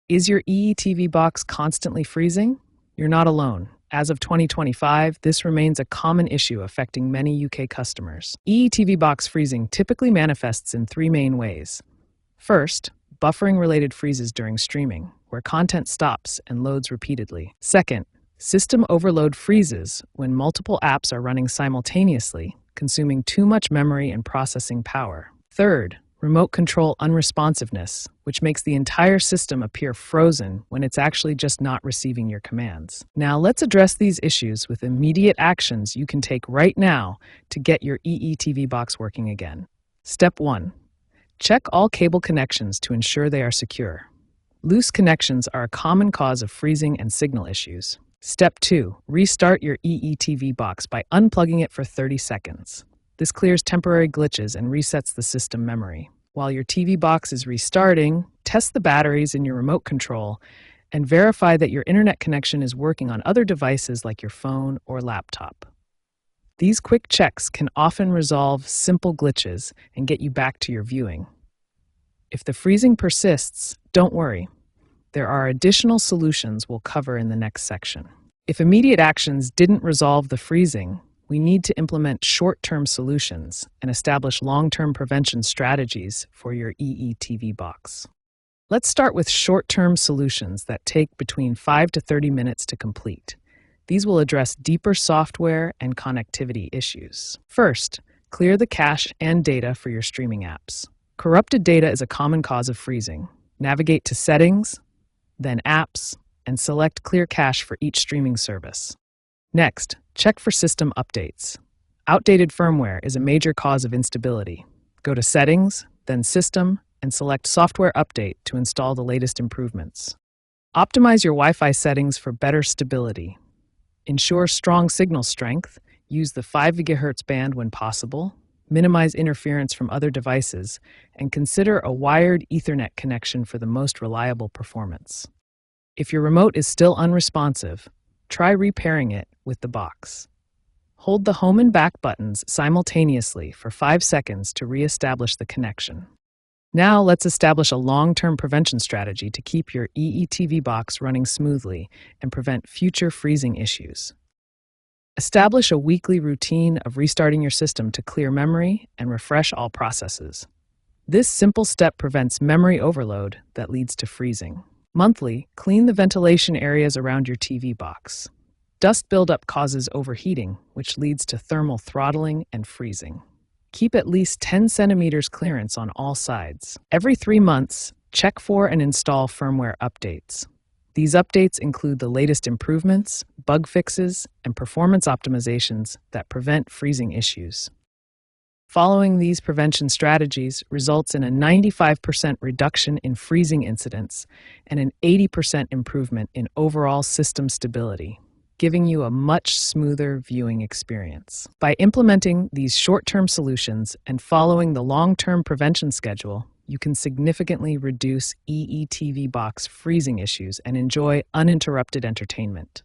Is your EETV box constantly freezing? You're not alone. As of 2025, this remains a common issue affecting many UK customers. EETV box freezing typically manifests in three main ways. First, buffering-related freezes during streaming, where content stops and loads repeatedly. Second, system overload freezes when multiple apps are running simultaneously, consuming too much memory and processing power. Third, remote control unresponsiveness, which makes the entire system appear frozen when it's actually just not receiving your commands. Now let's address these issues with immediate actions you can take right now to get your EETV box working again. Step 1. Check all cable connections to ensure they are secure. Loose connections are a common cause of freezing and signal issues. Step 2. Restart your EETV box by unplugging it for 30 seconds. This clears temporary glitches and resets the system memory. While your TV box is restarting, test the batteries in your remote control and verify that your internet connection is working on other devices like your phone or laptop. These quick checks can often resolve simple glitches and get you back to your viewing. If the freezing persists, don't worry. There are additional solutions we'll cover in the next section. If immediate actions didn't resolve the freezing, we need to implement short-term solutions and establish long-term prevention strategies for your EETV box. Let's start with short-term solutions that take between 5 to 30 minutes to complete. These will address deeper software and connectivity issues. First, clear the cache and data for your streaming apps. Corrupted data is a common cause of freezing. Navigate to Settings, then Apps, and select Clear Cache for each streaming service. Next, check for system updates. Outdated firmware is a major cause of instability. Go to Settings, then System, and select Software Update to install the latest improvements. Optimize your Wi-Fi settings for better stability. Ensure strong signal strength, use the 5 GHz band when possible, minimize interference from other devices, and consider a wired Ethernet connection for the most reliable performance. If your remote is still unresponsive, try repairing it with the box. Hold the home and back buttons simultaneously for 5 seconds to re-establish the connection. Now let's establish a long-term prevention strategy to keep your EETV box running smoothly and prevent future freezing issues. Establish a weekly routine of restarting your system to clear memory and refresh all processes. This simple step prevents memory overload that leads to freezing. Monthly, clean the ventilation areas around your TV box. Dust buildup causes overheating, which leads to thermal throttling and freezing. Keep at least 10 centimeters clearance on all sides. Every 3 months, check for and install firmware updates. These updates include the latest improvements, bug fixes, and performance optimizations that prevent freezing issues. Following these prevention strategies results in a 95% reduction in freezing incidents and an 80% improvement in overall system stability, giving you a much smoother viewing experience. By implementing these short-term solutions and following the long-term prevention schedule, you can significantly reduce EETV box freezing issues and enjoy uninterrupted entertainment.